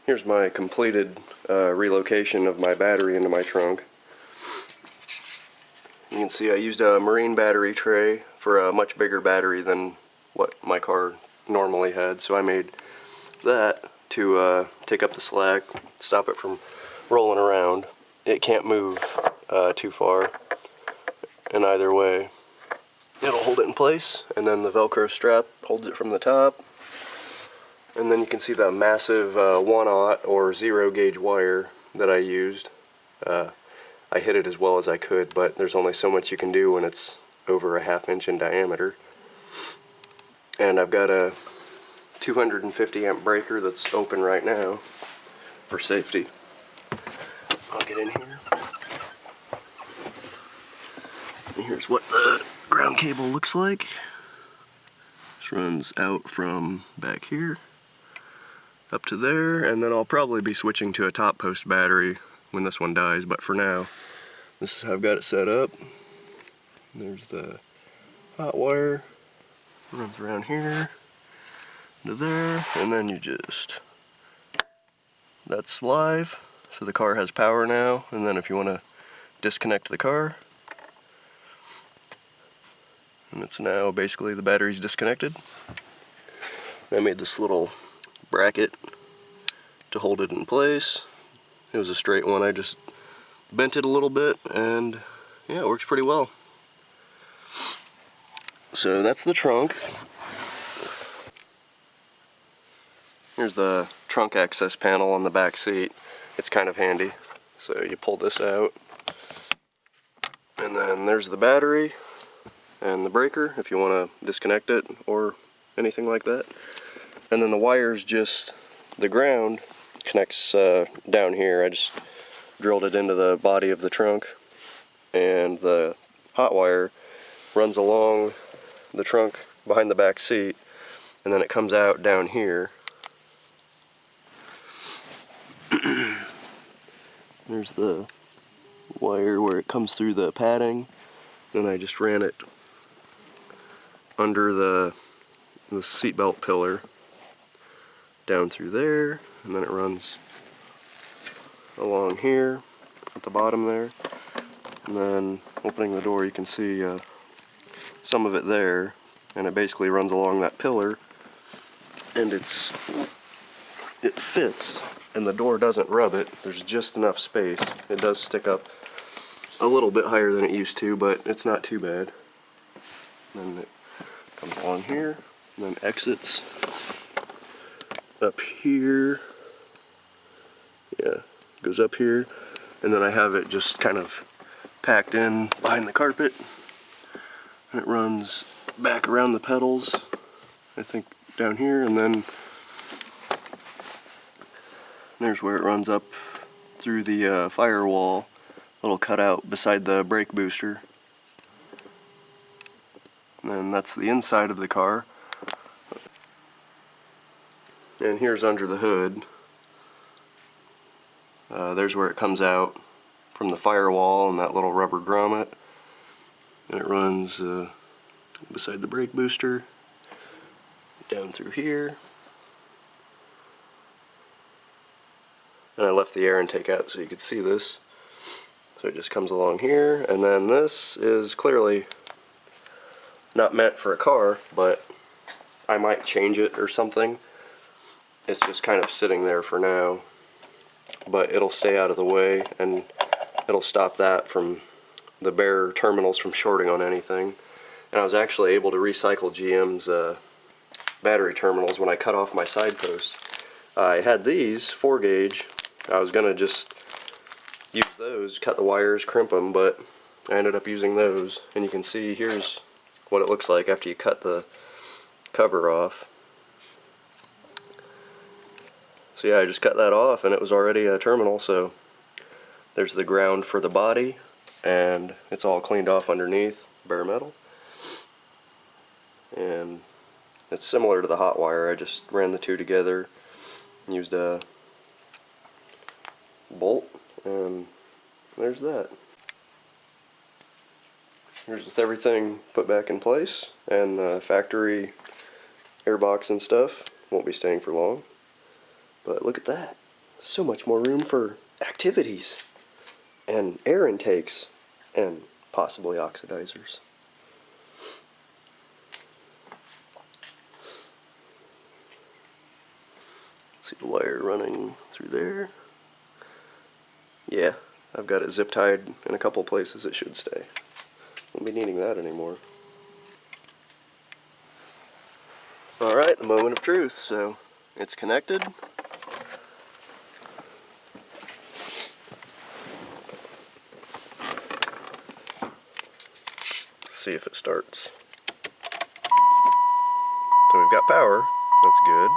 Here's my completed relocation of my battery into my trunk. You can see I used a marine battery tray for a much bigger battery than what my car normally had, so I made that to take up the slack, stop it from rolling around. It can't move too far in either way. It'll hold it in place, and then the Velcro strap holds it from the top. And then you can see the massive 1/0 or 0 gauge wire that I used. I hit it as well as I could, but there's only so much you can do when it's over a 1/2 inch in diameter. And I've got a 250 amp breaker that's open right now for safety. I'll get in here. And here's what the ground cable looks like. This runs out from back here up to there, and then I'll probably be switching to a top post battery when this one dies, but for now, this is how I've got it set up. There's the hot wire, runs around here to there, and then you just, that's live, so the car has power now, and then if you want to disconnect the car, and it's now basically the battery's disconnected. I made this little bracket to hold it in place. It was a straight one, I just bent it a little bit, and yeah, it works pretty well. So that's the trunk. Here's the trunk access panel on the back seat. It's kind of handy. So you pull this out, and then there's the battery and the breaker if you want to disconnect it or anything like that. And then the wires, just the ground connects down here. I just drilled it into the body of the trunk, and the hot wire runs along the trunk behind the back seat, and then it comes out down here. There's the wire where it comes through the padding. Then I just ran it under the seatbelt pillar down through there, and then it runs along here at the bottom there, and then opening the door you can see some of it there, and it basically runs along that pillar, and it fits, and the door doesn't rub it. There's just enough space. It does stick up a little bit higher than it used to, but it's not too bad. And then it comes along here, and then exits up here. Yeah, goes up here, and then I have it just kind of packed in behind the carpet, and it runs back around the pedals, I think down here, and then there's where it runs up through the firewall, little cutout beside the brake booster. And then that's the inside of the car. And here's under the hood. There's where it comes out from the firewall and that little rubber grommet. And it runs beside the brake booster, down through here. And I left the air intake out so you could see this. So it just comes along here, and then this is clearly not meant for a car, but I might change it or something. It's just kind of sitting there for now, but it'll stay out of the way, and it'll stop that from the bare terminals from shorting on anything. And I was actually able to recycle GM's battery terminals when I cut off my side posts. I had these 4 gauge. I was gonna just use those, cut the wires, crimp them, but I ended up using those, and you can see here's what it looks like after you cut the cover off. So yeah, I just cut that off, and it was already a terminal. So there's the ground for the body, and it's all cleaned off underneath, bare metal. And it's similar to the hot wire. I just ran the two together, used a bolt, and there's that. Here's with everything put back in place, and the factory airbox and stuff won't be staying for long. But look at that. So much more room for activities and air intakes and possibly oxidizers. See the wire running through there. Yeah, I've got it zip tied in a couple places. It should stay. Won't be needing that anymore. Alright, the moment of truth. So it's connected. Let's see if it starts. So we've got power. That's good.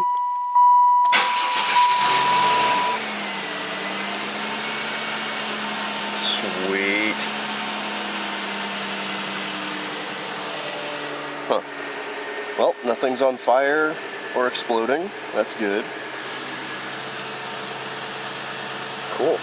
Sweet. Huh. Well, nothing's on fire or exploding. That's good. Cool.